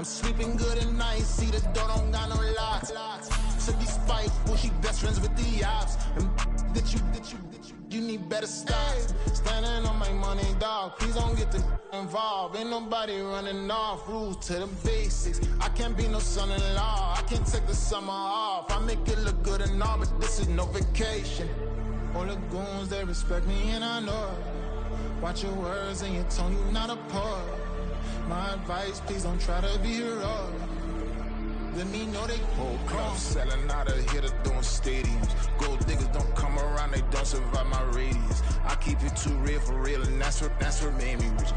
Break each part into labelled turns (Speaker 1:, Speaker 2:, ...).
Speaker 1: I'm sleeping good at night, see the door don't got no locks. So be spiteful, she best friends with the ops. And you need better stop. Standing on my money, dog, please don't get involved. Ain't nobody running off, rules to the basics. I can't be no son-in-law, I can't take the summer off. I make it look good and all, but this is no vacation. All the goons, they respect me and I know it. Watch your words and your tone, you not a poet. My advice, please don't try to be heroic. Let me know they whole club selling out of here to doing stadiums. Gold diggers don't come around, they don't survive my radius. I keep it too real for real, and that's what made me rich.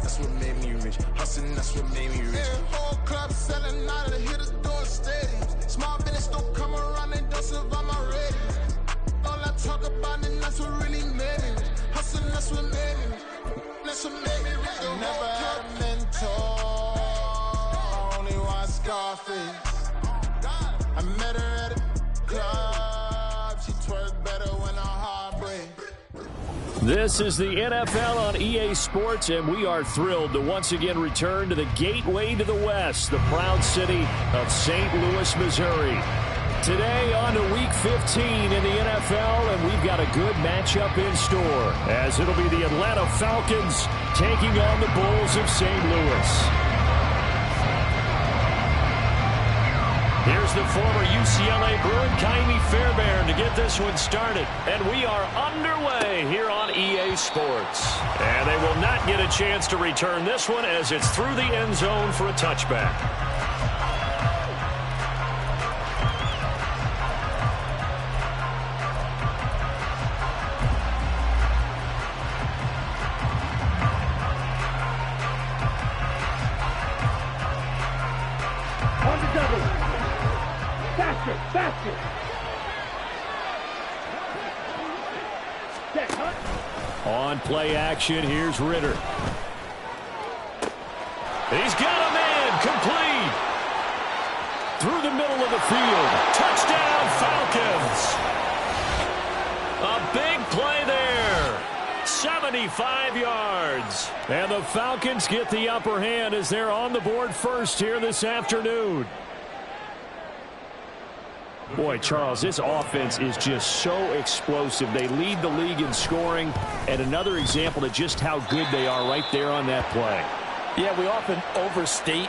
Speaker 1: That's what made me rich. Hustling, that's what made me rich. Yeah, whole club selling out of here to doing stadiums. Small business don't come around, they don't survive my radius. All I talk about, and that's what really made me rich. Hustling, that's what made me rich. That's what made me rich. Never had a mentor. Scarface. I met her at a club. She twerked better when her heart breaks.
Speaker 2: This is the NFL on EA Sports, and we are thrilled to once again return to the gateway to the West, the proud city of St. Louis, Missouri. Today on to Week 15 in the NFL, and we've got a good matchup in store, as it'll be the Atlanta Falcons taking on the Bulls of St. Louis. Here's the former UCLA Bruin, Ka'imi Fairbairn, to get this one started. And we are underway here on EA Sports. And they will not get a chance to return this one as it's through the end zone for a touchback. On play action, here's Ritter. He's got a man, complete. Through the middle of the field. Touchdown, Falcons. A big play there. 75 yards. And the Falcons get the upper hand as they're on the board first here this afternoon. Boy, Charles, this offense is just so explosive. They lead the league in scoring, and another example of just how good they are right there on that play.
Speaker 3: Yeah, we often overstate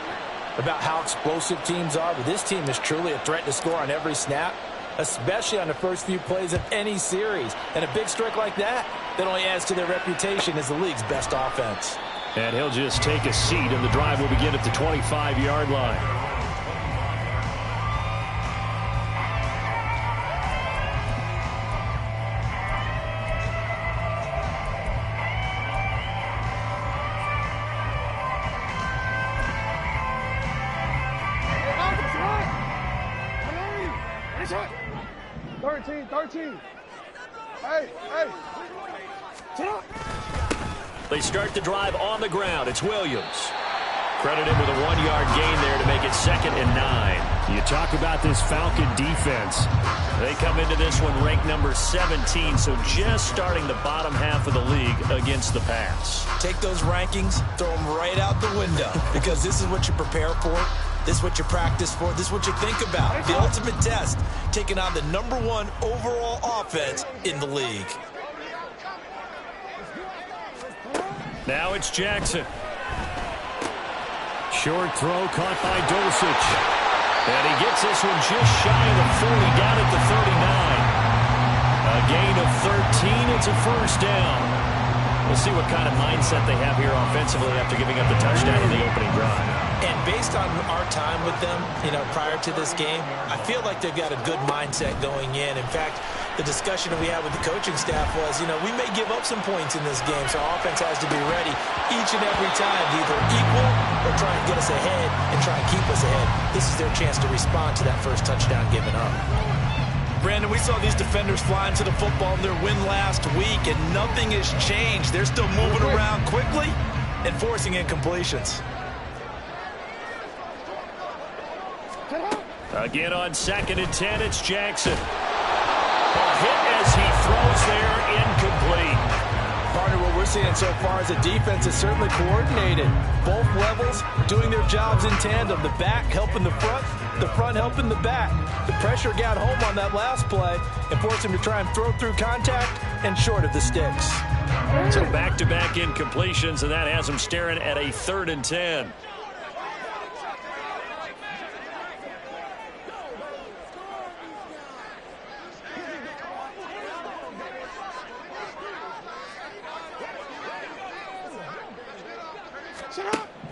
Speaker 3: about how explosive teams are, but this team is truly a threat to score on every snap, especially on the first few plays of any series. And a big strike like that only adds to their reputation as the league's best offense.
Speaker 2: And he'll just take a seat, and the drive will begin at the 25-yard line. They start the drive on the ground. It's Williams. Credit him with a 1-yard gain there to make it 2nd and 9. You talk about this Falcon defense. They come into this one ranked number 17, so just starting the bottom half of the league against the pass.
Speaker 3: Take those rankings, throw them right out the window, because this is what you prepare for. This is what you practice for. This is what you think about. The ultimate test, taking on the #1 overall offense in the league.
Speaker 2: Now it's Jackson. Short throw caught by Dulcich. And he gets this one just shy of the 40, down at the 39. A gain of 13. It's a first down. We'll see what kind of mindset they have here offensively after giving up the touchdown in the opening drive.
Speaker 3: And based on our time with them, prior to this game, I feel like they've got a good mindset going in. In fact, the discussion that we had with the coaching staff was, we may give up some points in this game, so our offense has to be ready each and every time to either equal or try and get us ahead and try and keep us ahead. This is their chance to respond to that first touchdown given up. Brandon, we saw these defenders flying to the football in their win last week, and nothing has changed. They're still moving around quickly and forcing incompletions.
Speaker 2: Again on 2nd and 10, it's Jackson. A hit as he throws there, incomplete.
Speaker 3: Partner, what we're seeing seen so far as a defense is certainly coordinated. Both levels doing their jobs in tandem. The back helping the front helping the back. The pressure got home on that last play and forced him to try and throw through contact and short of the sticks.
Speaker 2: So back-to-back incompletions, and that has him staring at a 3rd and 10.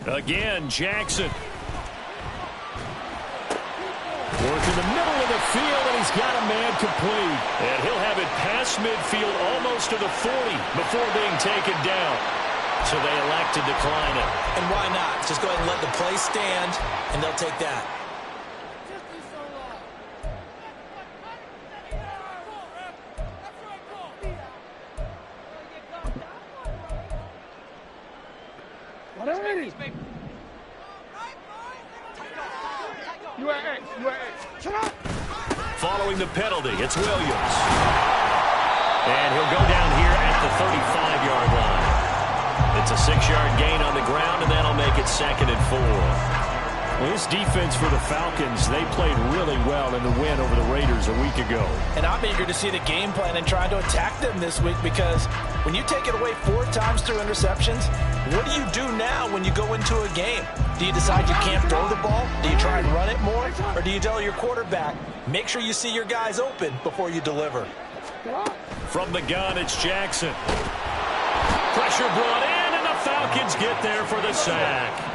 Speaker 2: Again, Jackson. Working the middle of the field, and he's got a man complete. And he'll have it past midfield, almost to the 40, before being taken down. So they elect to decline it.
Speaker 3: And why not? Just go ahead and let the play stand, and they'll take that.
Speaker 2: Following the penalty, it's Williams. And he'll go down here at the 35-yard line. It's a 6-yard gain on the ground, and that'll make it 2nd and 4. Well, this defense for the Falcons, they played really well in the win over the Raiders a week ago.
Speaker 3: And I'm eager to see the game plan and trying to attack them this week, because when you take it away 4 times through interceptions, what do you do now when you go into a game? Do you decide you can't throw the ball? Do you try and run it more? Or do you tell your quarterback, make sure you see your guys open before you deliver?
Speaker 2: From the gun, it's Jackson. Pressure brought in, and the Falcons get there for the sack.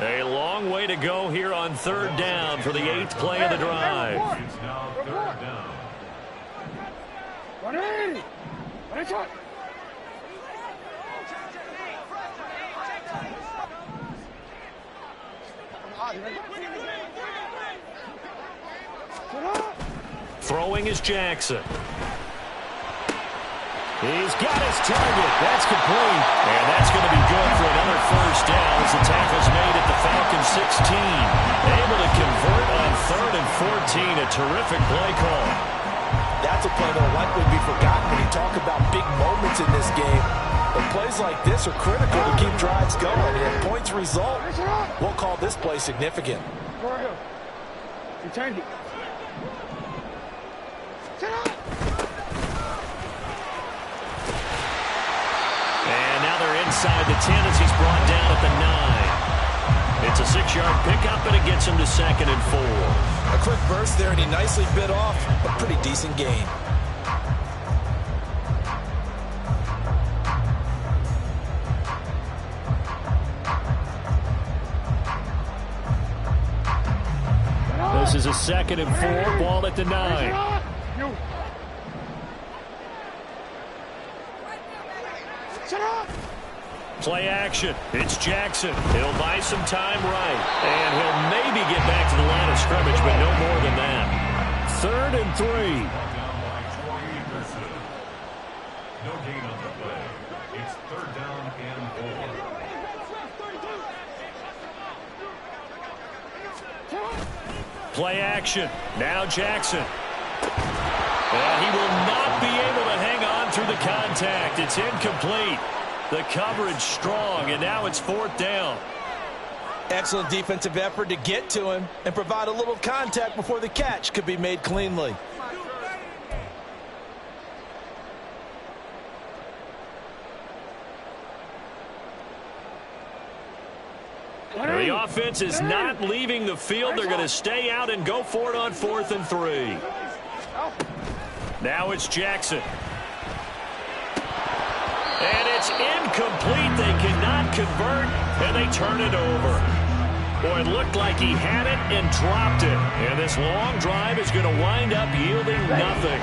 Speaker 2: A long way to go here on 3rd down for the 8th play of the drive.
Speaker 4: It's now 3rd down.
Speaker 2: Throwing is Jackson. He's got his target. That's complete. And that's going to be good for another 1st down as the tackle's made at the Falcons 16. Able to convert on 3rd and 14. A terrific play call.
Speaker 3: That's a play that will likely be forgotten when you talk about big moments in this game. But plays like this are critical to keep drives going. And if points result, we'll call this play significant.
Speaker 2: And now they're inside the 10 as he's brought down at the 9. It's a 6-yard pickup, and it gets him to 2nd and 4.
Speaker 3: A quick burst there, and he nicely bit off a pretty decent gain.
Speaker 2: This is a 2nd and 4, ball at the 9. Play action. It's Jackson. He'll buy some time right. And he'll maybe get back to the line of scrimmage, but no more than that. 3rd and 3.
Speaker 4: No gain on the play. It's 3rd down and 4.
Speaker 2: Play action. Now Jackson. And he will not be able to hang on through the contact. It's incomplete. The coverage strong, and now it's 4th down.
Speaker 3: Excellent defensive effort to get to him and provide a little contact before the catch could be made cleanly.
Speaker 2: The offense is not leaving the field. They're going to stay out and go for it on 4th and 3. Now it's Jackson. And it's incomplete. They cannot convert, and they turn it over. Boy, it looked like he had it and dropped it. And this long drive is going to wind up yielding nothing.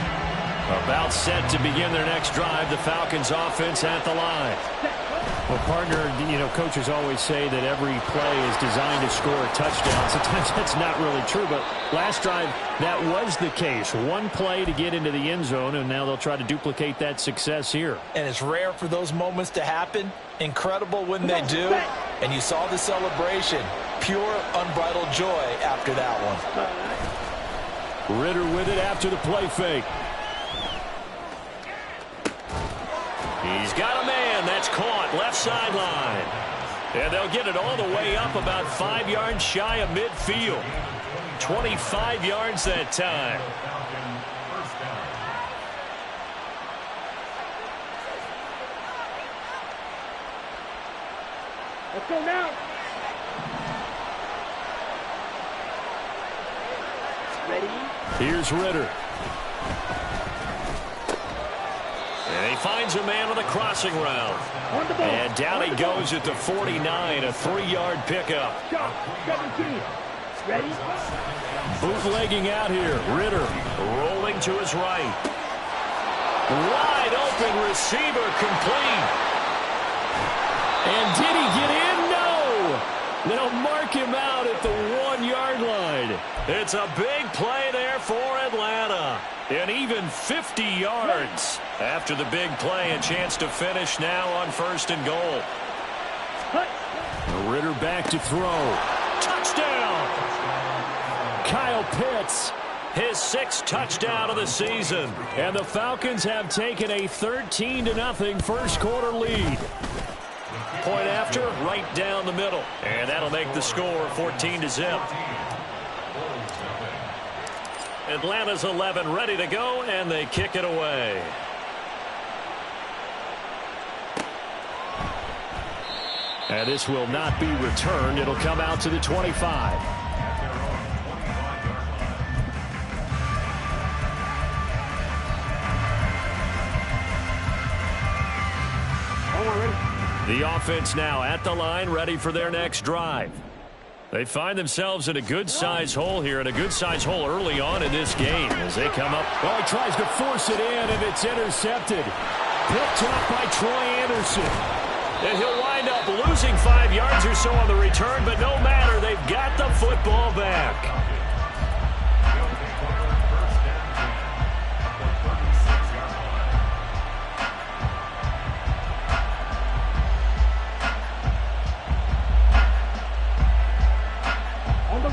Speaker 2: About set to begin their next drive, the Falcons offense at the line.
Speaker 5: Well, partner, you know, coaches always say that every play is designed to score a touchdown. Sometimes that's not really true, but last drive, that was the case. One play to get into the end zone, and now they'll try to duplicate that success here.
Speaker 3: And it's rare for those moments to happen. Incredible when they do. And you saw the celebration. Pure, unbridled joy after that one.
Speaker 2: Ritter with it after the play fake. He's got a man. That's caught left sideline. And they'll get it all the way up about 5 yards shy of midfield. 25 yards that time.
Speaker 6: Let's go now. Ready?
Speaker 2: Here's Ritter. And he finds a man on the crossing route. And down he goes at the 49, a 3-yard pickup.
Speaker 6: 17. Ready?
Speaker 2: Bootlegging out here. Ritter rolling to his right. Wide open receiver complete. And did he get in? No! They'll mark him out at the 1-yard line. It's a big play there for Atlanta. And even 50 yards. After the big play, a chance to finish now on 1st and goal. Ritter back to throw. Touchdown! Kyle Pitts, his 6th touchdown of the season. And the Falcons have taken a 13-0 first quarter lead. Point after, right down the middle. And that'll make the score 14-0. Atlanta's 11 ready to go, and they kick it away. And this will not be returned. It'll come out to the 25. The offense now at the line, ready for their next drive. They find themselves in a good-sized hole here, and a good-sized hole early on in this game as they come up. Well, he tries to force it in, and it's intercepted. Picked up by Troy Anderson. And he'll wind up losing 5 yards or so on the return, but no matter, they've got the football back.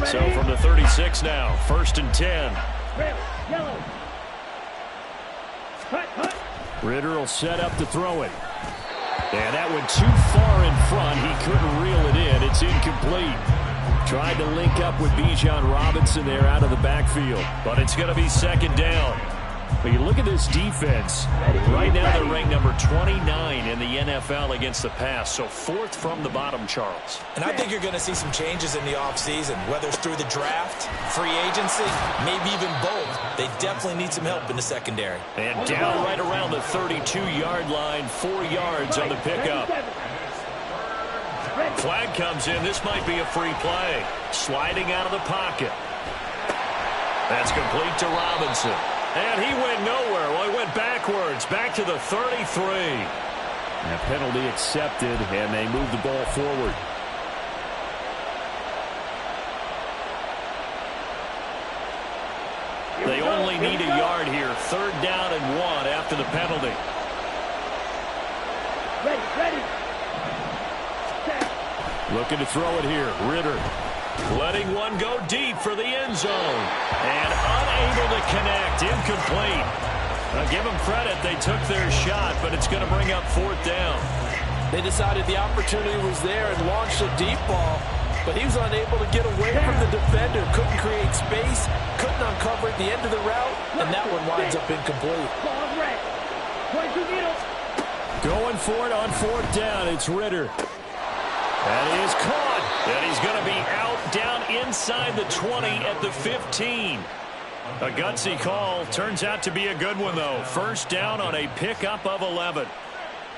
Speaker 2: So from the 36 now, 1st and 10.
Speaker 6: Yellow. Cut.
Speaker 2: Ritter will set up to throw it. And that went too far in front. He couldn't reel it in. It's incomplete. Tried to link up with Bijan Robinson there out of the backfield. But it's going to be 2nd down. But you look at this defense. Right now they're ranked number 29 in the NFL against the pass. So 4th from the bottom, Charles.
Speaker 3: And I think you're going to see some changes in the offseason, whether it's through the draft, free agency, maybe even both. They definitely need some help in the secondary.
Speaker 2: And down right around the 32-yard line, 4 yards on the pickup. Flag comes in. This might be a free play. Sliding out of the pocket. That's complete to Robinson. And he went nowhere. Well, he went backwards, back to the 33. A penalty accepted, and they move the ball forward. They only need a yard here. 3rd down and 1 after the penalty.
Speaker 6: Ready.
Speaker 2: Looking to throw it here. Ritter letting one go deep for the end zone. And unable to connect. Incomplete. Now give them credit. They took their shot, but it's going to bring up 4th down.
Speaker 3: They decided the opportunity was there and launched a deep ball, but he was unable to get away from the defender. Couldn't create space, couldn't uncover at the end of the route, and that one winds up incomplete.
Speaker 2: Going for it on 4th down. It's Ritter. And he is caught. And he's going to be out down inside the 20 at the 15. A gutsy call. Turns out to be a good one, though. 1st down on a pickup of 11.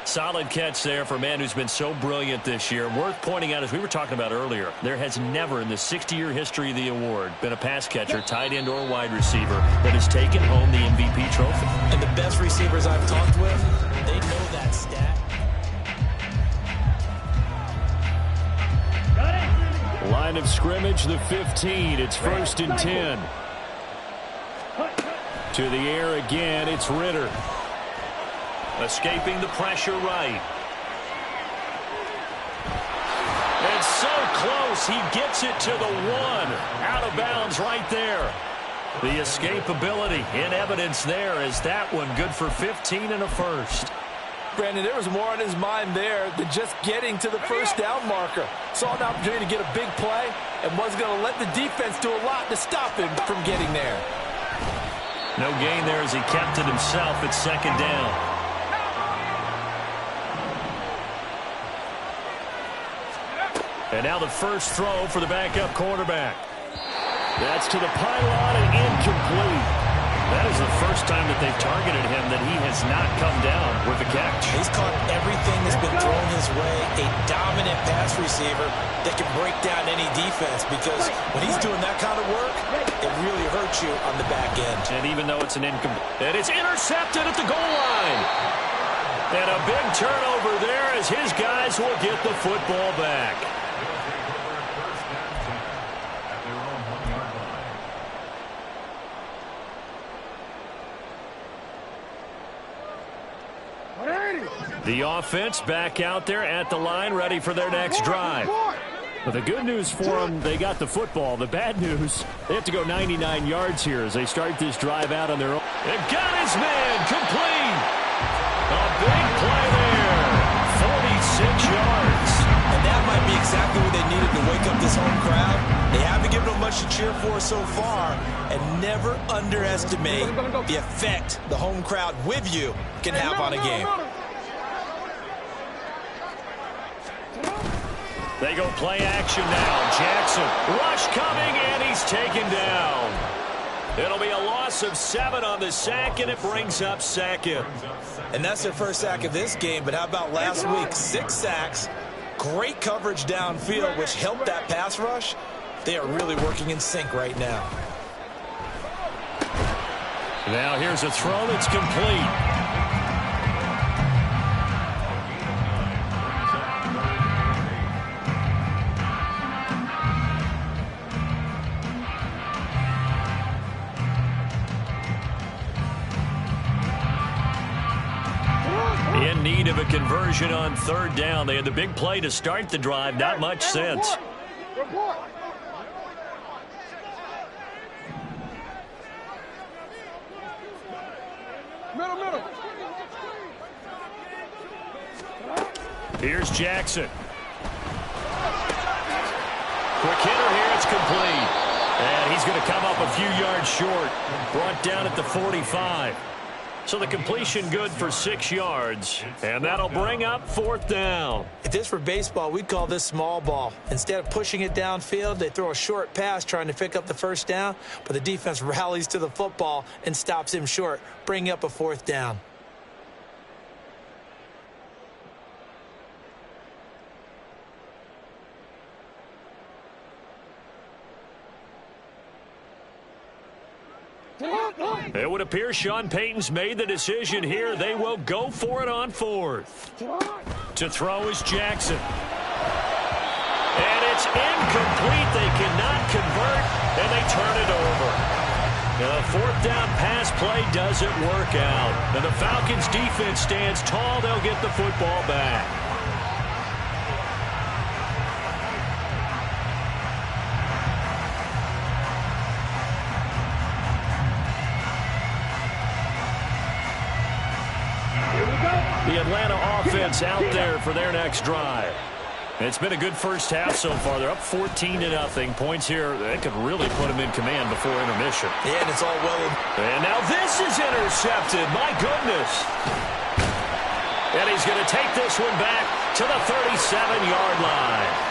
Speaker 2: Solid catch there for a man who's been so brilliant this year. Worth pointing out, as we were talking about earlier, there has never in the 60-year history of the award been a pass catcher, tight end, or wide receiver that has taken home the MVP trophy.
Speaker 3: And the best receivers I've talked with, they know that stat.
Speaker 2: Line of scrimmage, the 15. It's 1st and 10. To the air again, it's Ritter. Escaping the pressure right. And so close, he gets it to the 1. Out of bounds right there. The escapability in evidence there as that one good for 15 and a first.
Speaker 3: Brandon, there was more on his mind there than just getting to the first down marker. Saw an opportunity to get a big play and wasn't going to let the defense do a lot to stop him from getting there.
Speaker 5: No gain there as he kept it himself at second down. And now the first throw for the backup quarterback. That's to the pylon and incomplete. That is the first time that they've targeted him that he has not come down with a catch.
Speaker 3: He's caught everything that's been thrown his way. A dominant pass receiver that can break down any defense, because when he's doing that kind of work, it really hurts you on the back end.
Speaker 5: And even though it's an incomplete, and it's intercepted at the goal line. And a big turnover there as his guys will get the football back. The offense back out there at the line, ready for their next drive. But the good news for them, they got the football. The bad news, they have to go 99 yards here as they start this drive out on their own. They've got his man complete. A big play there, 46 yards.
Speaker 3: And that might be exactly what they needed to wake up this home crowd. They haven't given them much to cheer for so far, and never underestimate the effect the home crowd with you can have on a game.
Speaker 5: They go play action now. Jackson, rush coming, and he's taken down. It'll be a loss of 7 on the sack, and it brings up second.
Speaker 3: And that's their first sack of this game, but how about last week? 6 sacks, great coverage downfield, which helped that pass rush. They are really working in sync right now.
Speaker 5: Now here's a throw that's complete. In need of a conversion on third down. They had the big play to start the drive. Not much sense. Here's Jackson. Quick hitter here. It's complete. And he's going to come up a few yards short. Brought down at the 45. So the completion good for 6 yards, and that'll bring up fourth down.
Speaker 3: If this were baseball, we'd call this small ball. Instead of pushing it downfield, they throw a short pass trying to pick up the first down, but the defense rallies to the football and stops him short, bringing up a fourth down.
Speaker 5: It would appear Sean Payton's made the decision here. They will go for it on fourth. To throw is Jackson. And it's incomplete. They cannot convert, and they turn it over. Now, the fourth down pass play doesn't work out. And the Falcons defense stands tall. They'll get the football back. The Atlanta offense out there for their next drive. It's been a good first half so far. They're up 14-0. Points here, that could really put them in command before intermission.
Speaker 3: Yeah, and it's all well.
Speaker 5: And now this is intercepted. My goodness. And he's going to take this one back to the 37-yard line.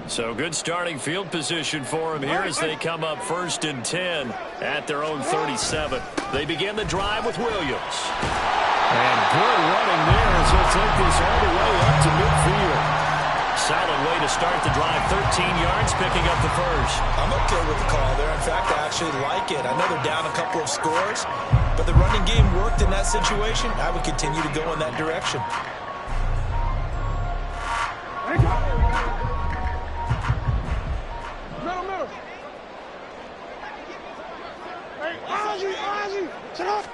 Speaker 5: So good starting field position for them here as they come up 1st and 10 at their own 37. They begin the drive with Williams. And good running there as he'll take this all the way up to midfield. Solid way to to start the drive. 13 yards, picking up the first.
Speaker 3: I'm okay with the call there. In fact, I actually like it. I know they're down a couple of scores, but the running game worked in that situation. I would continue to go in that direction.
Speaker 7: Middle. Hey, Ozzie, sit up.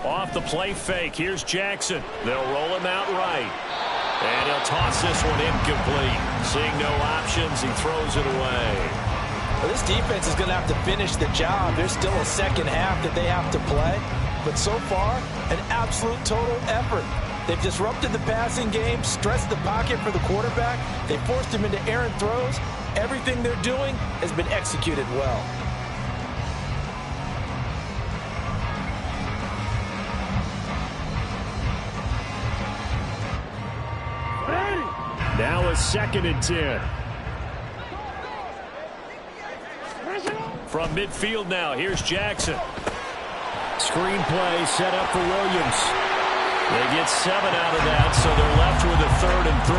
Speaker 2: Off the play fake, here's Jackson. They'll roll him out right. And he'll toss this one incomplete. Seeing no options, he throws it away.
Speaker 3: Well, this defense is going to have to finish the job. There's still a second half that they have to play. But so far, an absolute total effort. They've disrupted the passing game, stressed the pocket for the quarterback. They forced him into errant throws. Everything they're doing has been executed well.
Speaker 2: Now a 2nd and 10. From midfield now, here's Jackson. Screen play set up for Williams. They get 7 out of that, so they're left with a 3rd and 3.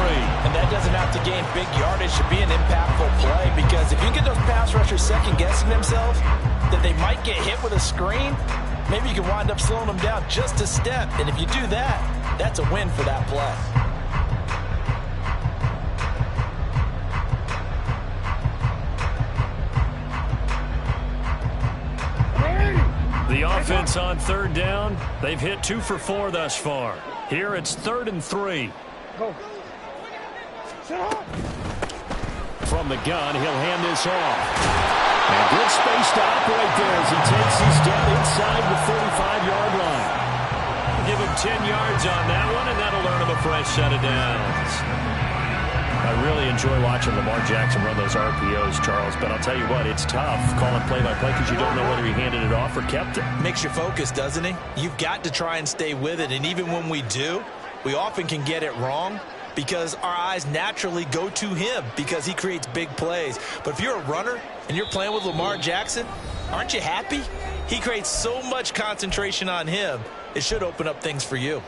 Speaker 3: And that doesn't have to gain big yardage to be an impactful play, because if you get those pass rushers second-guessing themselves that they might get hit with a screen, maybe you can wind up slowing them down just a step. And if you do that, that's a win for that play.
Speaker 2: The offense on 3rd down, they've hit 2 for 4 thus far. Here it's 3rd and 3.
Speaker 7: Go.
Speaker 2: From the gun, he'll hand this off. And good space to operate there as he takes his step inside the 45-yard line. Give him 10 yards on that one, and that'll earn him a fresh set of downs. I really enjoy watching Lamar Jackson run those RPOs, Charles, but I'll tell you what, it's tough calling play-by-play because you don't know whether he handed it off or kept it.
Speaker 3: Makes you focus, doesn't he? You've got to try and stay with it, and even when we do, we often can get it wrong because our eyes naturally go to him because he creates big plays. But if you're a runner and you're playing with Lamar Jackson, aren't you happy? He creates so much concentration on him, it should open up things for you.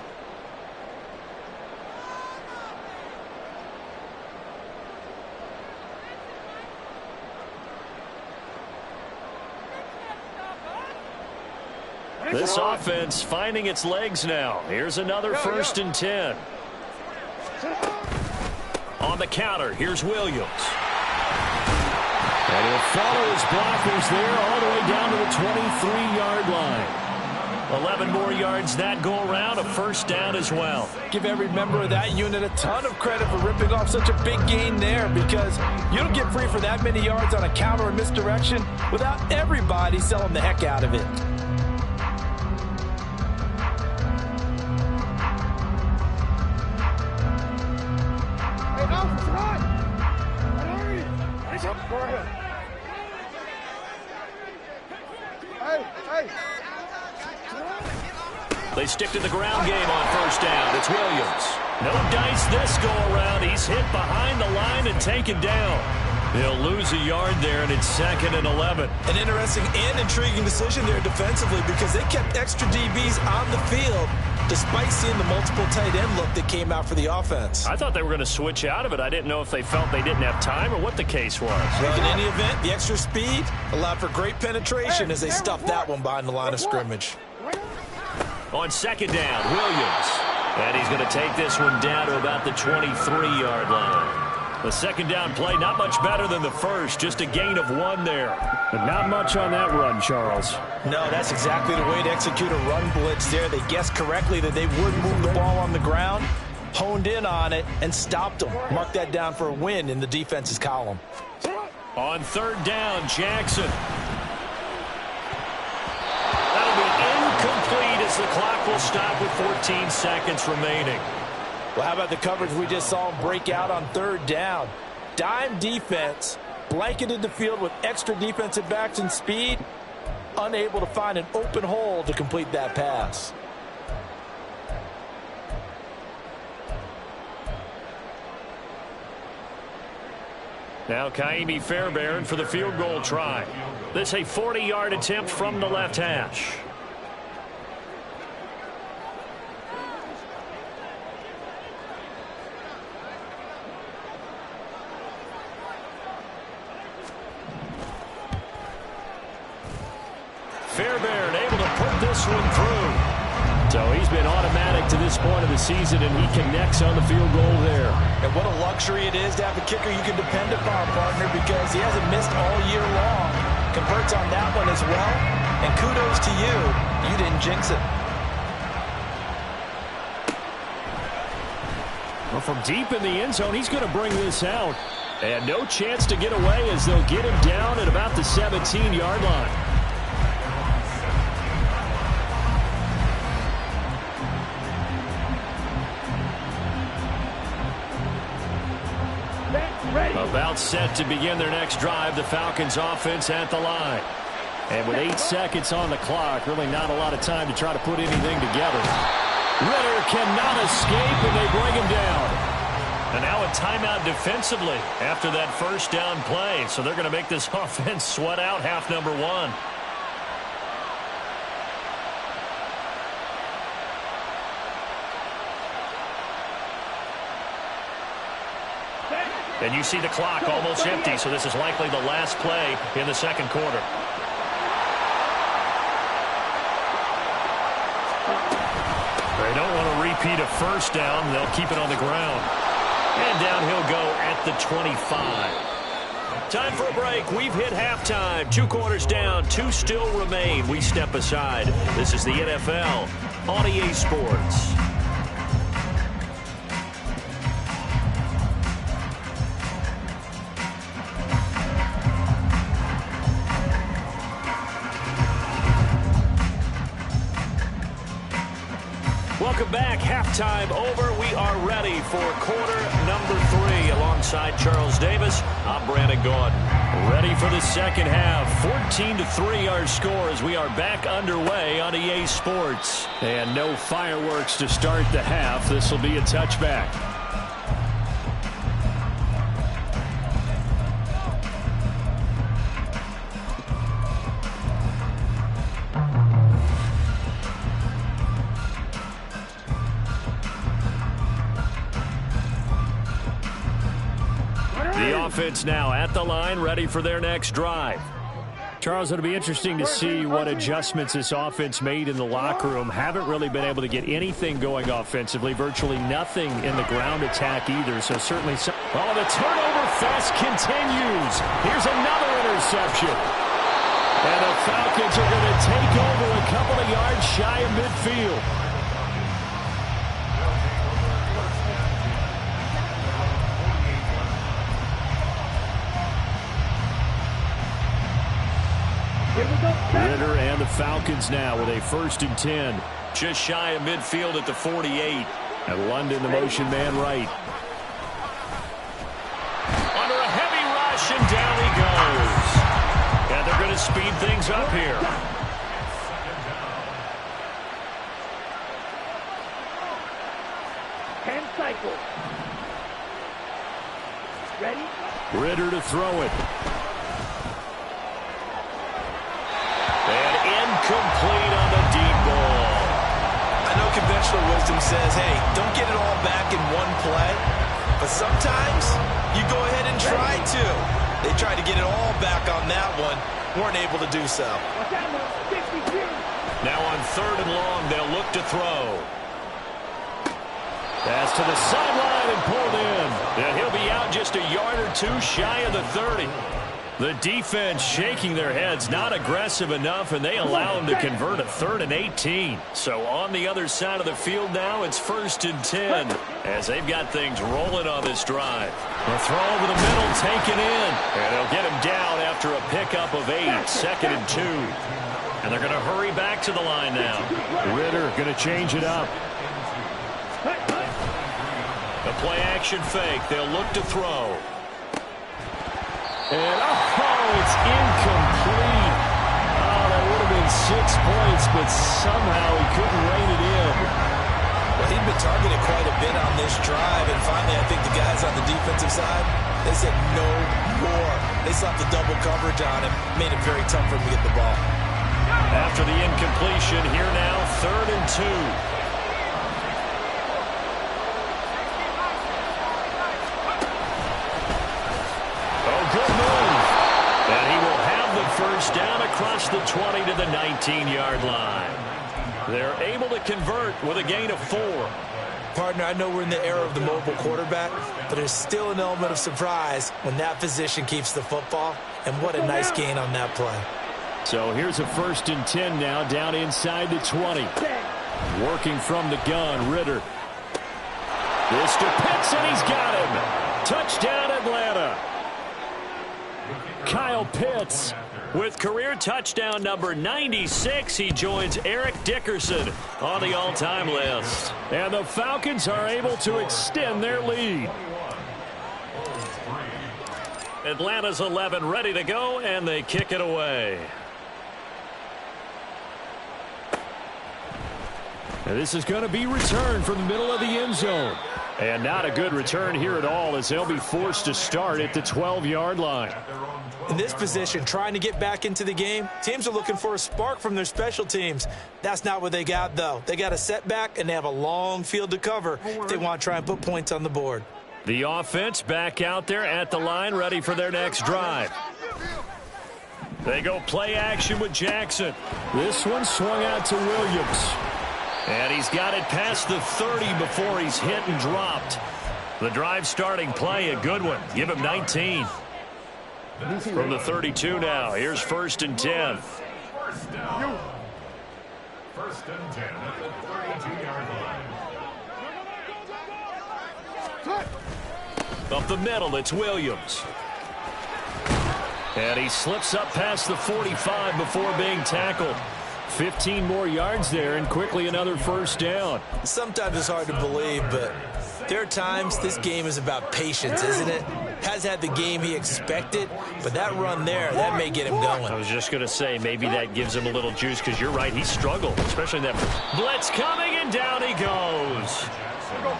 Speaker 2: This offense finding its legs now. Here's another 1st and 10. On the counter, here's Williams. And he'll follow his blockers there all the way down to the 23-yard line. 11 more yards that go around, a 1st down as well.
Speaker 3: Give every member of that unit a ton of credit for ripping off such a big gain there, because you don't get free for that many yards on a counter or misdirection without everybody selling the heck out of it.
Speaker 2: They stick to the ground game on 1st down. It's Williams. No dice this go around. He's hit behind the line and taken down. He'll lose a yard there, and it's 2nd and 11.
Speaker 3: An interesting and intriguing decision there defensively, because they kept extra DBs on the field despite seeing the multiple tight end look that came out for the offense.
Speaker 2: I thought they were going to switch out of it. I didn't know if they felt they didn't have time or what the case was.
Speaker 3: Well, in any event, the extra speed allowed for great penetration as they stuffed that one behind the line of scrimmage.
Speaker 2: On 2nd down, Williams. And he's going to take this one down to about the 23-yard line. The 2nd down play, not much better than the first, just a gain of 1 there. But not much on that run, Charles.
Speaker 3: No, that's exactly the way to execute a run blitz there. They guessed correctly that they would move the ball on the ground, honed in on it, and stopped them. Mark that down for a win in the defense's column.
Speaker 2: On 3rd down, Jackson. That'll be incomplete as the clock will stop with 14 seconds remaining.
Speaker 3: Well, how about the coverage we just saw him break out on 3rd down? Dime defense, blanketed the field with extra defensive backs and speed, unable to find an open hole to complete that pass.
Speaker 2: Now Kaimi Fairbairn for the field goal try. This a 40-yard attempt from the left hash. Fairbairn able to put this one through. So he's been automatic to this point of the season, and he connects on the field goal there.
Speaker 3: And what a luxury it is to have a kicker you can depend upon, partner, because he hasn't missed all year long. Converts on that one as well. And kudos to you. You didn't jinx it.
Speaker 2: Well, from deep in the end zone, he's going to bring this out. And no chance to get away as they'll get him down at about the 17-yard line. About set to begin their next drive, the Falcons offense at the line. And with 8 seconds on the clock, really not a lot of time to try to put anything together. Ridder cannot escape, and they bring him down. And now a timeout defensively after that first down play. So they're going to make this offense sweat out half number 1. And you see the clock almost empty, so this is likely the last play in the second quarter. They don't want to repeat a first down. They'll keep it on the ground. And down he'll go at the 25. Time for a break. We've hit halftime. 2 quarters down. 2 still remain. We step aside. This is the NFL on EA Sports. Welcome back. Halftime over. We are ready for quarter number 3. Alongside Charles Davis, I'm Brandon Gaudin. Ready for the second half. 14-3 our score as we are back underway on EA Sports. And no fireworks to start the half. This will be a touchback. Offense now at the line, ready for their next drive. Charles, it'll be interesting to see what adjustments this offense made in the locker room. Haven't really been able to get anything going offensively, virtually nothing in the ground attack either. So certainly some. Oh, the turnover fest continues. Here's another interception. And the Falcons are going to take over a couple of yards shy of midfield. Ridder and the Falcons now with a 1st and 10. Just shy of midfield at the 48. And London, the motion man right. Under a heavy rush, and down he goes. And they're going to speed things up here.
Speaker 6: Hand cycle. Ready?
Speaker 2: Ridder to throw it. Complete on the deep ball.
Speaker 3: I know conventional wisdom says, hey, don't get it all back in one play. But sometimes you go ahead and try to. They tried to get it all back on that one. Weren't able to do so.
Speaker 2: Now on 3rd and long, they'll look to throw. Pass to the sideline and pulled in. And he'll be out just a yard or 2 shy of the 30. The defense shaking their heads, not aggressive enough, and they allow him to convert a 3rd and 18. So on the other side of the field now, it's 1st and 10 as they've got things rolling on this drive. The throw over the middle taken in, and they'll get him down after a pickup of 8, 2nd and 2. And they're going to hurry back to the line now. Ridder going to change it up. The play action fake. They'll look to throw. And, it's incomplete. Oh, that would have been 6 points, but somehow he couldn't rein it in.
Speaker 3: Well, he'd been targeted quite a bit on this drive, and finally I think the guys on the defensive side, they said no more. They slapped the double coverage on him, made it very tough for him to get the ball.
Speaker 2: After the incompletion, here now, 3rd and 2. Good move. And he will have the first down across the 20 to the 19-yard line. They're able to convert with a gain of 4.
Speaker 3: Partner, I know we're in the era of the mobile quarterback, but there's still an element of surprise when that position keeps the football, and what a nice gain on that play.
Speaker 2: So here's a 1st and 10 now, down inside the 20. Working from the gun, Ritter. This to Pitts, and he's got him. Touchdown, Atlanta. Kyle Pitts with career touchdown number 96. He joins Eric Dickerson on the all-time list. And the Falcons are able to extend their lead. Atlanta's 11 ready to go, and they kick it away. And this is going to be returned from the middle of the end zone. And not a good return here at all, as they'll be forced to start at the 12-yard line.
Speaker 3: In this position, trying to get back into the game, teams are looking for a spark from their special teams. That's not what they got, though. They got a setback, and they have a long field to cover if they want to try and put points on the board.
Speaker 2: The offense back out there at the line, ready for their next drive. They go play action with Jackson. This one swung out to Williams. And he's got it past the 30 before he's hit and dropped. The drive starting play, a good one. Give him 19. From the 32 now, here's 1st and 10.
Speaker 4: 1st and 10 at the 32-yard line.
Speaker 2: Up the middle, it's Williams. And he slips up past the 45 before being tackled. 15 more yards there, and quickly another 1st down.
Speaker 3: Sometimes it's hard to believe, but there are times this game is about patience, isn't it? Has had the game he expected, but that run there, that may get him going.
Speaker 2: I was just going to say, maybe that gives him a little juice, because you're right, he struggled, especially that blitz coming, and down he goes.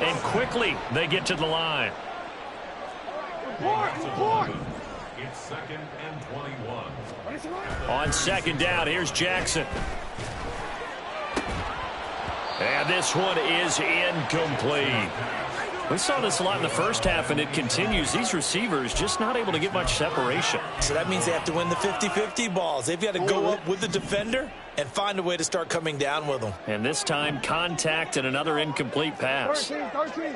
Speaker 2: And quickly, they get to the line.
Speaker 4: It's 2nd and 21.
Speaker 2: On 2nd down, here's Jackson. And this one is incomplete. We saw this a lot in the first half, and it continues. These receivers just not able to get much separation.
Speaker 3: So that means they have to win the 50-50 balls. They've got to go up with the defender and find a way to start coming down with them.
Speaker 2: And this time, contact and another incomplete pass.
Speaker 7: 13.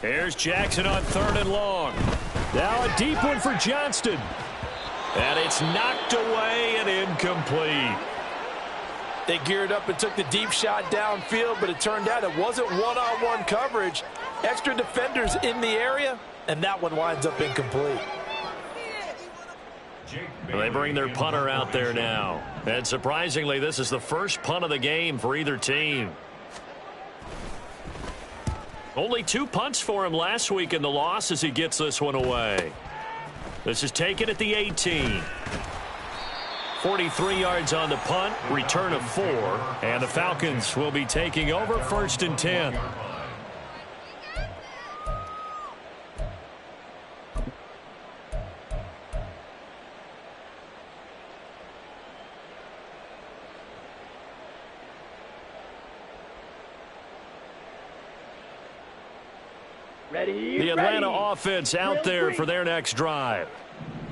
Speaker 2: Here's Jackson on 3rd and long. Now a deep one for Johnston. And it's knocked away and incomplete.
Speaker 3: They geared up and took the deep shot downfield, but it turned out it wasn't one-on-one coverage. Extra defenders in the area, and that one winds up incomplete.
Speaker 2: They bring their punter out there now. And surprisingly, this is the first punt of the game for either team. Only 2 punts for him last week in the loss as he gets this one away. This is taken at the 18. 43 yards on the punt, return of 4, and the Falcons will be taking over 1st and 10. The Atlanta offense out there for their next drive.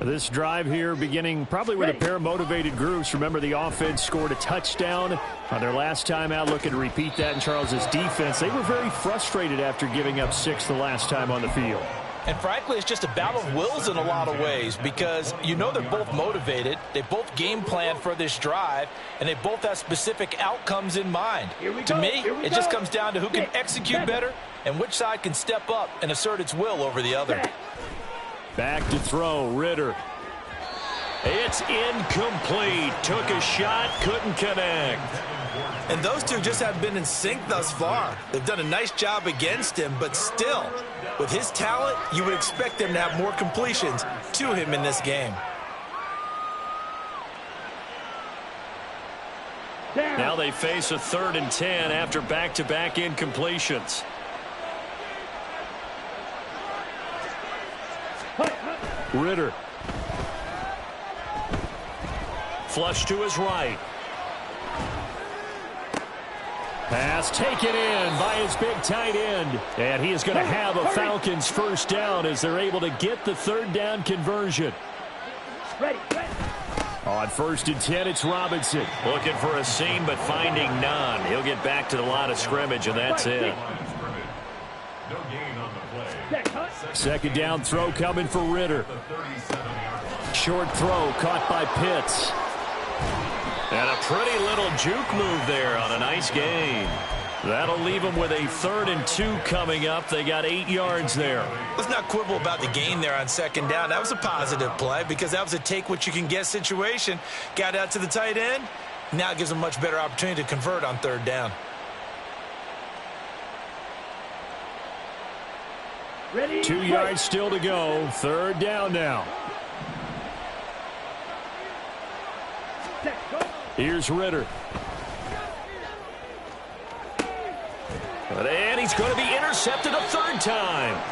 Speaker 2: This drive here beginning probably with a pair of motivated groups. Remember, the offense scored a touchdown on their last time out. Looking to repeat that in Charles's defense. They were very frustrated after giving up 6 the last time on the field.
Speaker 3: And frankly, it's just a battle of wills in a lot of ways, because you know they're both motivated. They both game plan for this drive, and they both have specific outcomes in mind. To me, it just comes down to who can execute better and which side can step up and assert its will over the other.
Speaker 2: Back to throw, Ritter. It's incomplete. Took a shot, couldn't connect.
Speaker 3: And those two just have been in sync thus far. They've done a nice job against him, but still, with his talent, you would expect them to have more completions to him in this game.
Speaker 2: Now they face a 3rd and 10 after back-to-back incompletions. Ritter. Flush to his right. Pass taken in by his big tight end. And he is going to have a Falcons first down as they're able to get the third down conversion.
Speaker 6: Ready.
Speaker 2: On 1st and 10, it's Robinson. Looking for a seam, but finding none. He'll get back to the line of scrimmage, and that's it.
Speaker 4: No gain on the play.
Speaker 2: Second down throw coming for Ritter. Short throw caught by Pitts. And a pretty little juke move there on a nice gain. That'll leave them with a 3rd and 2 coming up. They got 8 yards there.
Speaker 3: Let's not quibble about the gain there on second down. That was a positive play because that was a take-what-you-can-get situation. Got out to the tight end. Now it gives them a much better opportunity to convert on 3rd down.
Speaker 6: Ready.
Speaker 2: 2 yards still to go. 3rd down now. Here's Ritter. And he's going to be intercepted a 3rd time.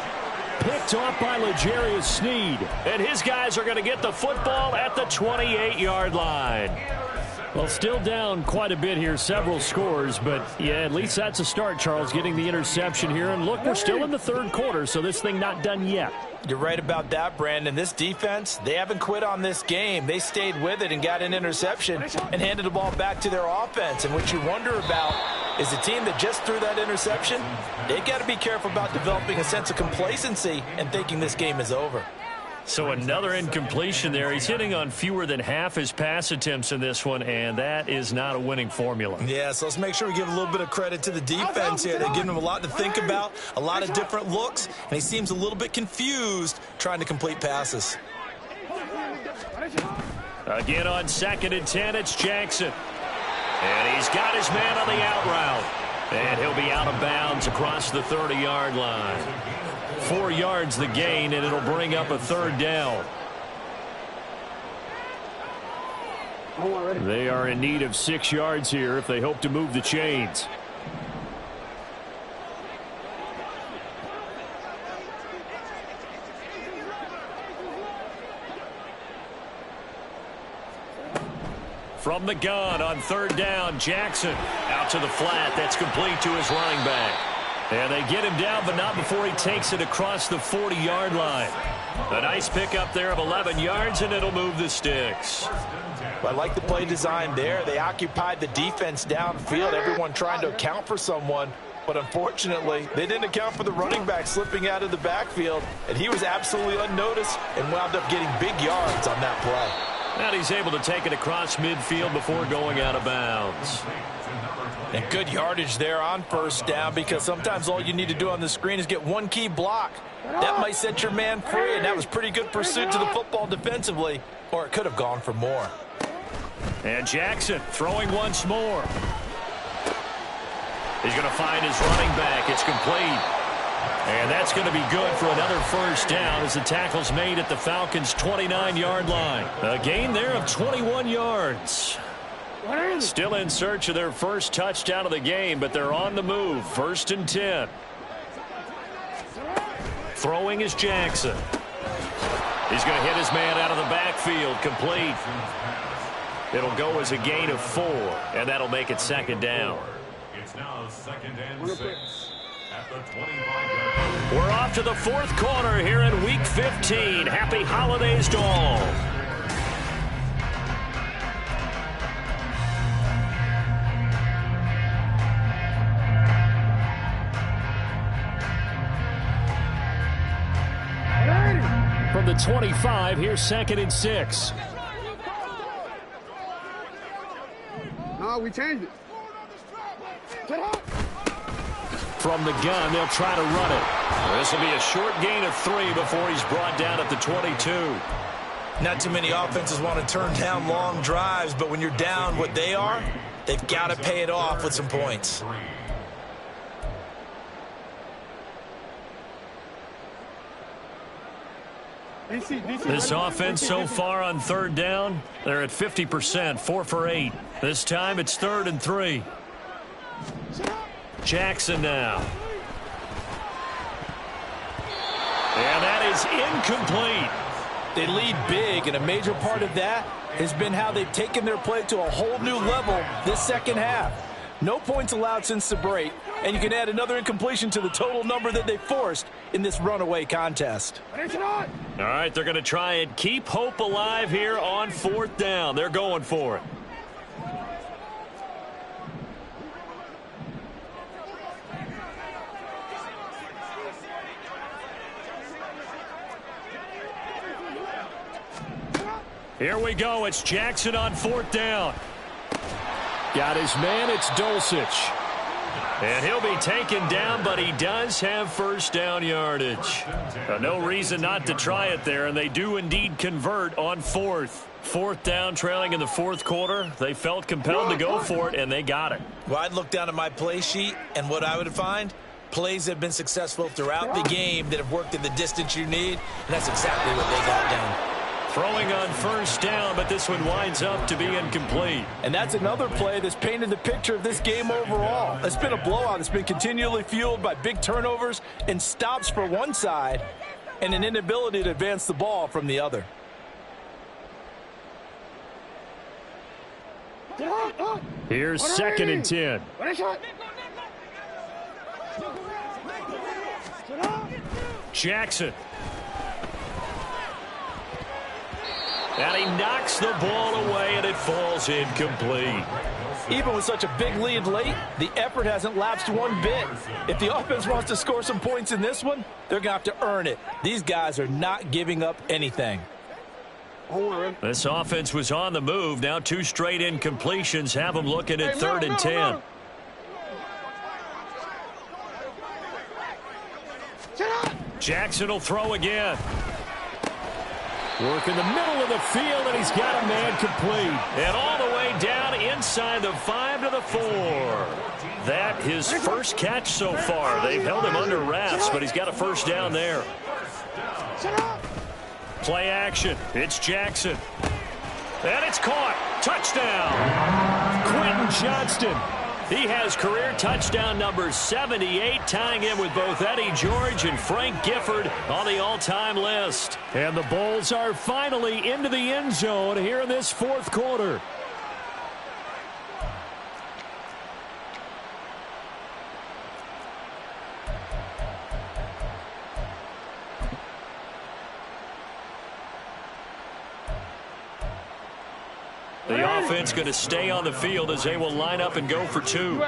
Speaker 2: Picked off by L'Jarius Sneed. And his guys are going to get the football at the 28-yard line. Well, still down quite a bit here, several scores, but yeah, at least that's a start, Charles, getting the interception here. And look, we're still in the 3rd quarter, so this thing not done yet.
Speaker 3: You're right about that, Brandon. This defense, they haven't quit on this game. They stayed with it and got an interception and handed the ball back to their offense. And what you wonder about is the team that just threw that interception, they got to be careful about developing a sense of complacency and thinking this game is over.
Speaker 2: So another incompletion there. He's hitting on fewer than half his pass attempts in this one, and that is not a winning formula.
Speaker 3: Yeah, so let's make sure we give a little bit of credit to the defense here. They're giving him a lot to think about, a lot of different looks, and he seems a little bit confused trying to complete passes.
Speaker 2: Again on 2nd and 10, it's Jackson. And he's got his man on the out route. And he'll be out of bounds across the 30-yard line. 4 yards the gain, and it'll bring up a 3rd down. They are in need of 6 yards here if they hope to move the chains. From the gun on 3rd down, Jackson out to the flat. That's complete to his running back. And they get him down, but not before he takes it across the 40-yard line. A nice pickup there of 11 yards, and it'll move the sticks.
Speaker 3: I like the play design there. They occupied the defense downfield, everyone trying to account for someone. But unfortunately, they didn't account for the running back slipping out of the backfield, and he was absolutely unnoticed and wound up getting big yards on that play.
Speaker 2: And he's able to take it across midfield before going out of bounds.
Speaker 3: And good yardage there on 1st down, because sometimes all you need to do on the screen is get one key block. That might set your man free, and that was pretty good pursuit to the football defensively, or it could have gone for more.
Speaker 2: And Jackson throwing once more. He's going to find his running back. It's complete. And that's going to be good for another 1st down as the tackle's made at the Falcons' 29-yard line. A gain there of 21 yards. Still in search of their first touchdown of the game, but they're on the move. 1st and 10. Throwing is Jackson. He's going to hit his man out of the backfield. Complete. It'll go as a gain of 4, and that'll make it 2nd down.
Speaker 4: It's now 2nd and 6 at the 25-yard line.
Speaker 2: We're off to the 4th quarter here in Week 15. Happy holidays to all. From the 25, here's 2nd and 6.
Speaker 7: No, we changed it.
Speaker 2: From the gun, they'll try to run it. This will be a short gain of 3 before he's brought down at the 22.
Speaker 3: Not too many offenses want to turn down long drives, but when you're down what they are, they've got to pay it off with some points.
Speaker 2: This offense so far on 3rd down, they're at 50%, 4 for 8. This time it's 3rd and 3. Jackson now. And that is incomplete.
Speaker 3: They lead big, and a major part of that has been how they've taken their play to a whole new level this second half. No points allowed since the break, and you can add another incompletion to the total number that they forced in this runaway contest.
Speaker 2: All right, they're going to try and keep hope alive here on 4th down. They're going for it. Here we go. It's Jackson on 4th down. Got his man. It's Dulcich. And he'll be taken down, but he does have first down yardage. No reason not to try it there, and they do indeed convert on 4th. 4th down, trailing in the 4th quarter. They felt compelled to go for it, and they got it.
Speaker 3: Well, I'd look down at my play sheet, and what I would find, plays have been successful throughout the game that have worked in the distance you need, and that's exactly what they got done.
Speaker 2: Throwing on first down, but this one winds up to be incomplete.
Speaker 3: And that's another play that's painted the picture of this game overall. It's been a blowout. It's been continually fueled by big turnovers and stops for one side and an inability to advance the ball from the other.
Speaker 2: Here's 2nd and 10. Jackson. And he knocks the ball away, and it falls incomplete.
Speaker 3: Even with such a big lead late, the effort hasn't lapsed one bit. If the offense wants to score some points in this one, they're going to have to earn it. These guys are not giving up anything.
Speaker 2: This offense was on the move. Now 2 straight incompletions have them looking at 3rd and 10. Jackson will throw again. Work in the middle of the field, and he's got a man complete. And all the way down inside the 5 to the 4. That his first catch so far. They've held him under wraps, but he's got a first down there. Play action. It's Jackson. And it's caught. Touchdown. Quentin Johnston. He has career touchdown number 78, tying him with both Eddie George and Frank Gifford on the all-time list. And the Bulls are finally into the end zone here in this 4th quarter. The offense going to stay on the field as they will line up and go for 2.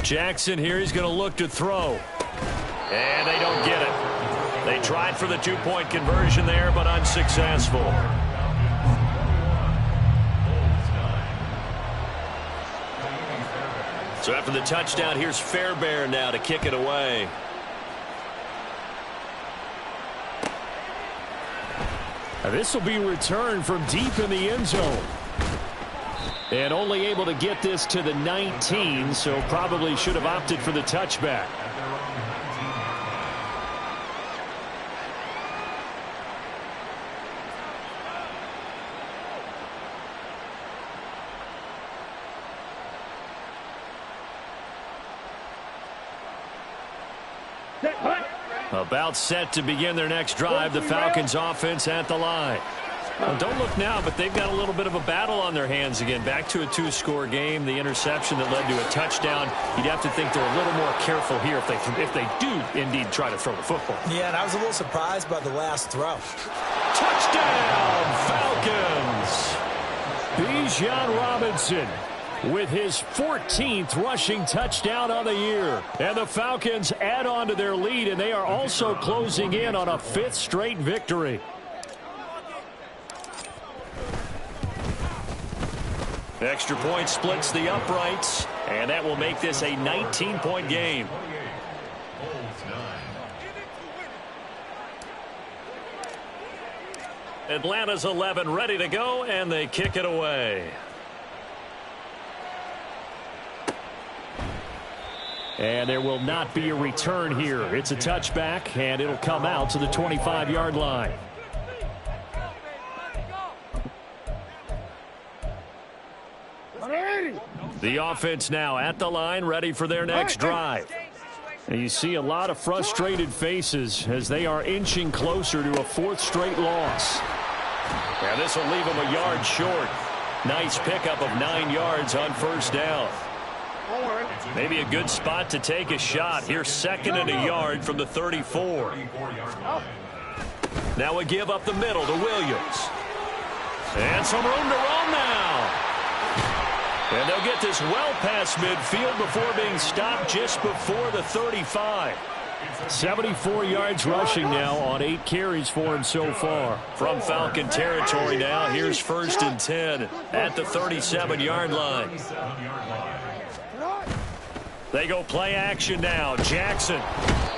Speaker 2: Jackson here, he's going to look to throw. And they don't get it. They tried for the 2-point conversion there, but unsuccessful. So after the touchdown, here's Fairbairn now to kick it away. This will be returned from deep in the end zone. And only able to get this to the 19, so probably should have opted for the touchback. About set to begin their next drive. The Falcons offense at the line. Well, don't look now, but they've got a little bit of a battle on their hands again. Back to a 2-score game. The interception that led to a touchdown. You'd have to think they're a little more careful here if they do indeed try to throw the football.
Speaker 3: Yeah, and I was a little surprised by the last throw.
Speaker 2: Touchdown, Falcons! Bijan Robinson with his 14th rushing touchdown on the year. And the Falcons add on to their lead, and they are also closing in on a 5th straight victory. Extra point splits the uprights, and that will make this a 19-point game. Atlanta's 11 ready to go, and they kick it away. And there will not be a return here. It's a touchback, and it'll come out to the 25-yard line. The offense now at the line, ready for their next drive. And you see a lot of frustrated faces as they are inching closer to a fourth straight loss. And this will leave them a yard short. Nice pickup of 9 yards on first down. Maybe a good spot to take a shot. Here's 2nd and a yard from the 34. Now a give up the middle to Williams. And some room to run now. And they'll get this well past midfield before being stopped just before the 35. 74 yards rushing now on 8 carries for him so far. From Falcon territory now, here's 1st and 10 at the 37-yard line. They go play action now. Jackson.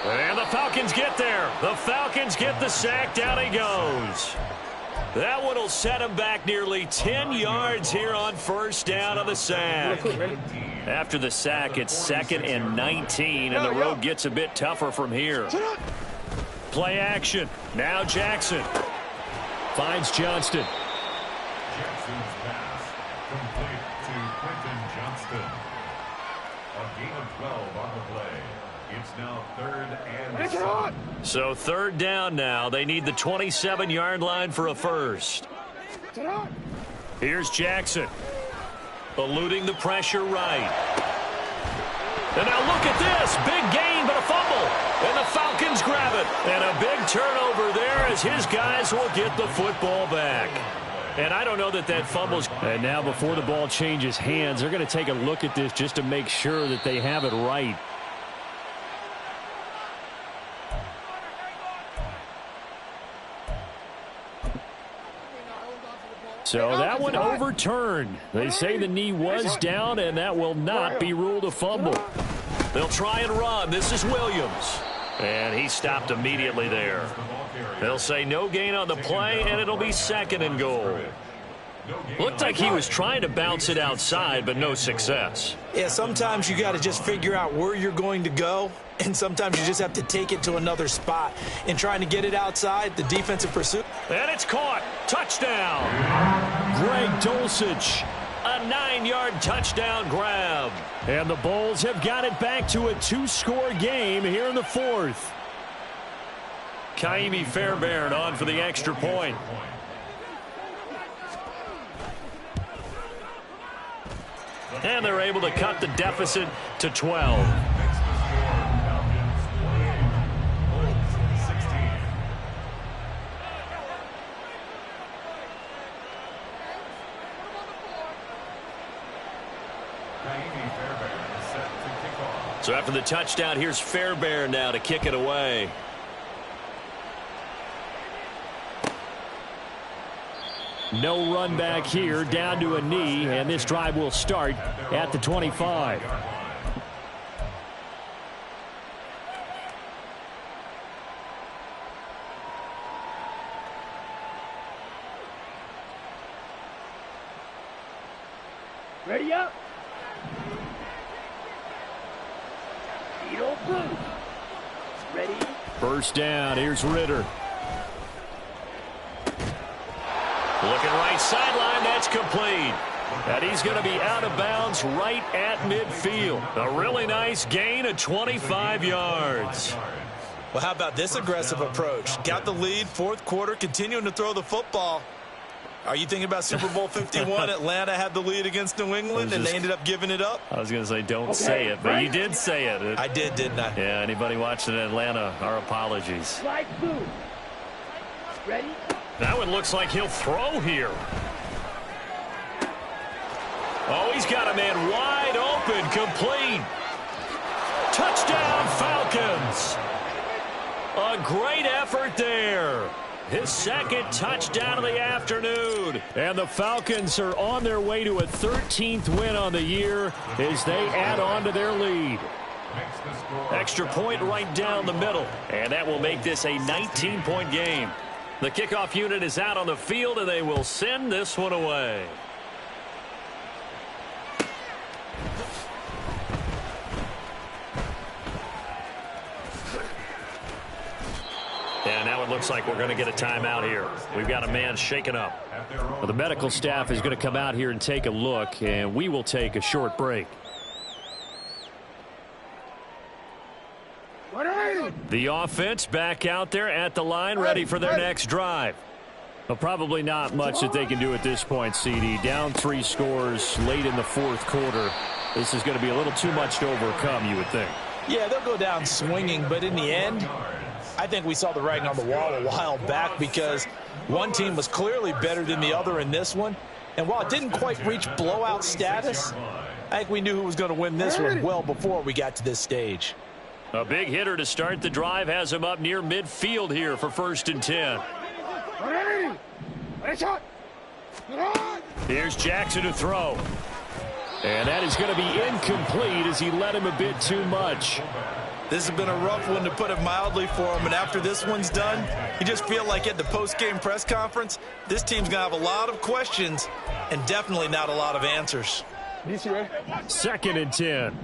Speaker 2: And the Falcons get there. The Falcons get the sack. Down he goes. That one will set him back nearly 10 yards here on first down on the sack. After the sack, it's 2nd and 19, and the road gets a bit tougher from here. Play action. Now Jackson finds Johnston.
Speaker 4: Jackson's pass complete to Quentin Johnston. A gain of 12 on the play. It's now 3rd and 7.
Speaker 2: So 3rd down now. They need the 27-yard line for a first. Here's Jackson. Eluding the pressure right. And now look at this. Big gain, but a fumble. And the Falcons grab it. And a big turnover there as his guys will get the football back. And I don't know that fumble's... And now before the ball changes hands, they're going to take a look at this just to make sure that they have it right. So that one overturned. They say the knee was down, and that will not be ruled a fumble. They'll try and run. This is Williams. And he stopped immediately there. They'll say no gain on the play, and it'll be 2nd and goal. Looked like he was trying to bounce it outside, but no success.
Speaker 3: Yeah, sometimes you got to just figure out where you're going to go, and sometimes you just have to take it to another spot. In trying to get it outside, the defensive pursuit.
Speaker 2: And it's caught. Touchdown. Greg Dulcich. A 9-yard touchdown grab. And the Bulls have got it back to a 2-score game here in the 4th. Kaimi Fairbairn on for the extra point. And they're able to cut the deficit to 12. So after the touchdown, here's Fairbairn now to kick it away. No run back here, down to a knee, and this drive will start at the 25.
Speaker 6: Ready up. Ready.
Speaker 2: First down. Here's Ritter. Looking right sideline. That's complete. And he's going to be out of bounds right at midfield. A really nice gain of 25 yards.
Speaker 3: Well, how about this aggressive approach? Got the lead, 4th quarter, continuing to throw the football. Are you thinking about Super Bowl 51? Atlanta had the lead against New England, and they ended up giving it up?
Speaker 2: I was going to say don't say it, but you did say it.
Speaker 3: I did, didn't I?
Speaker 2: Yeah, anybody watching Atlanta, our apologies.
Speaker 6: Slide through. Ready?
Speaker 2: That one looks like he'll throw here. Oh, he's got a man wide open, complete. Touchdown, Falcons. A great effort there. His 2nd touchdown of the afternoon. And the Falcons are on their way to a 13th win on the year as they add on to their lead. Extra point right down the middle. And that will make this a 19-point game. The kickoff unit is out on the field, and they will send this one away. And now it looks like we're going to get a timeout here. We've got a man shaken up. Well, the medical staff is going to come out here and take a look, and we will take a short break. The offense back out there at the line, ready for their next drive. Well, probably not much that they can do at this point, CD. Down 3 scores late in the fourth quarter. This is going to be a little too much to overcome, you would think.
Speaker 3: Yeah, they'll go down swinging, but in the end, I think we saw the writing on the wall a while back because one team was clearly better than the other in this one. And while it didn't quite reach blowout status, I think we knew who was going to win this one well before we got to this stage.
Speaker 2: A big hitter to start the drive has him up near midfield here for 1st and 10. Here's Jackson to throw. And that is going to be incomplete as he led him a bit too much.
Speaker 3: This has been a rough one, to put it mildly, for him. And after this one's done, you just feel like at the post-game press conference, this team's going to have a lot of questions and definitely not a lot of answers.
Speaker 2: 2nd and 10.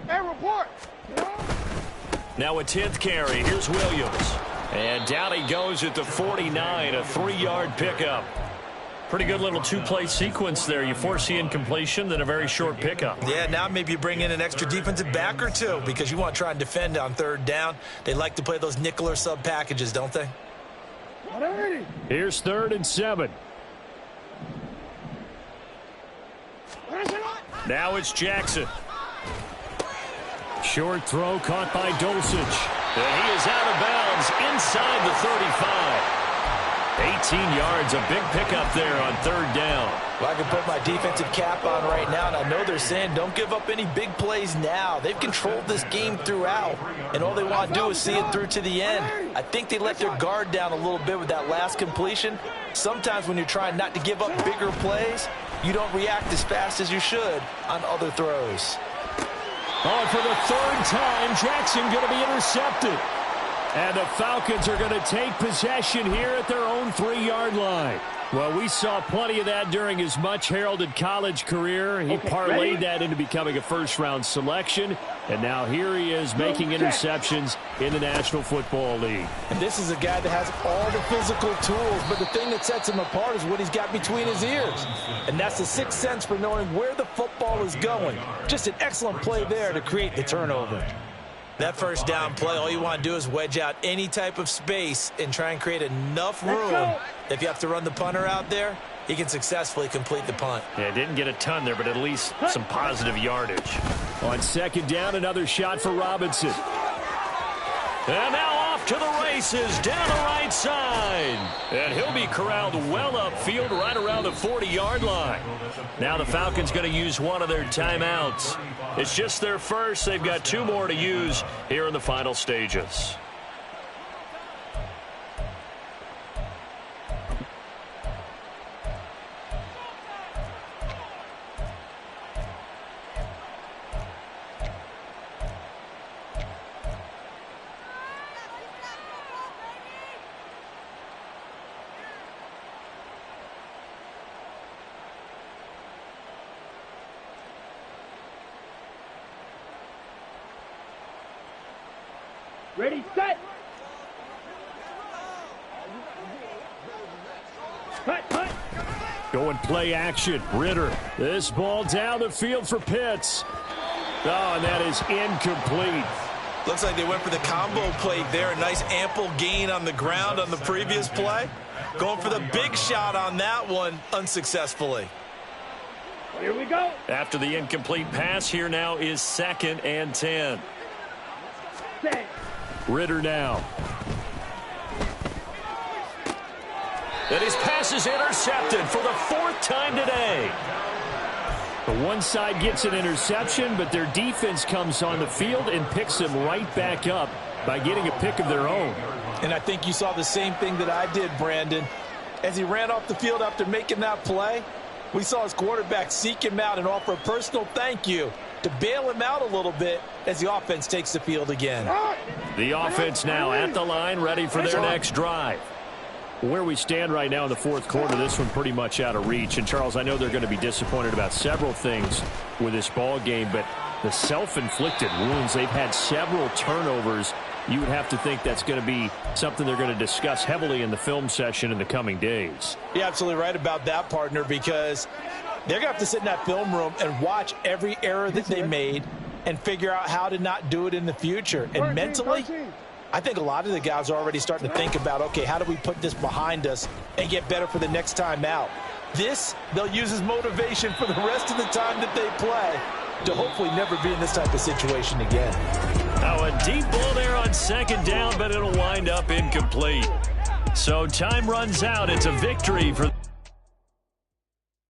Speaker 7: Hey, report.
Speaker 2: Now a 10th carry. Here's Williams. And down he goes at the 49, a 3-yard pickup. Pretty good little 2-play sequence there. You force the incompletion, then a very short pickup.
Speaker 3: Yeah, now maybe you bring in an extra defensive back or two because you want to try and defend on 3rd down. They like to play those nickel or sub packages, don't they?
Speaker 2: Here's 3rd and 7. Now it's Jackson. Short throw caught by Dulcich. And he is out of bounds inside the 35. 18 yards, a big pickup there on 3rd down.
Speaker 3: Well, I can put my defensive cap on right now, and I know they're saying don't give up any big plays now. They've controlled this game throughout, and all they want to do is see it through to the end. I think they let their guard down a little bit with that last completion. Sometimes when you're trying not to give up bigger plays, you don't react as fast as you should on other throws.
Speaker 2: Oh, and for the 3rd time, Jackson going to be intercepted. And the Falcons are going to take possession here at their own 3-yard line. Well, we saw plenty of that during his much-heralded college career. He parlayed that into becoming a first-round selection. And now here he is making interceptions in the National Football League.
Speaker 3: And this is a guy that has all the physical tools, but the thing that sets him apart is what he's got between his ears. And that's the 6th sense for knowing where the football is going. Just an excellent play there to create the turnover. That 1st down play, all you want to do is wedge out any type of space and try and create enough room. If you have to run the punter out there, he can successfully complete the punt.
Speaker 2: Yeah, didn't get a ton there, but at least some positive yardage. On 2nd down, another shot for Robinson. And now off to the races down the right side. And he'll be corralled well upfield right around the 40-yard line. Now the Falcons going to use one of their timeouts. It's just their first. They've got 2 more to use here in the final stages.
Speaker 6: Ready, set. Cut.
Speaker 2: Going play action. Ritter. This ball down the field for Pitts. Oh, and that is incomplete.
Speaker 3: Looks like they went for the combo play there. A nice ample gain on the ground on the previous play. Going for the big shot on that one unsuccessfully.
Speaker 6: Here we go.
Speaker 2: After the incomplete pass, here now is 2nd and 10.
Speaker 6: Set.
Speaker 2: Ritter now. And his pass is intercepted for the 4th time today. The one side gets an interception, but their defense comes on the field and picks them right back up by getting a pick of their own.
Speaker 3: And I think you saw the same thing that I did, Brandon. As he ran off the field after making that play, we saw his quarterback seek him out and offer a personal thank you to bail him out a little bit as the offense takes the field again.
Speaker 2: The offense now at the line, ready for their next drive. Where we stand right now in the 4th quarter, this one pretty much out of reach. And, Charles, I know they're going to be disappointed about several things with this ball game, but
Speaker 5: the self-inflicted wounds. They've had several turnovers. You would have to think that's going to be something they're going to discuss heavily in the film session in the coming days.
Speaker 3: You're absolutely right about that, partner, because they're going to have to sit in that film room and watch every error that they made and figure out how to not do it in the future. And mentally, I think a lot of the guys are already starting to think about, okay, how do we put this behind us and get better for the next time out? This, they'll use as motivation for the rest of the time that they play to hopefully never be in this type of situation again.
Speaker 2: Now a deep ball there on second down, but it'll wind up incomplete. So time runs out. It's a victory for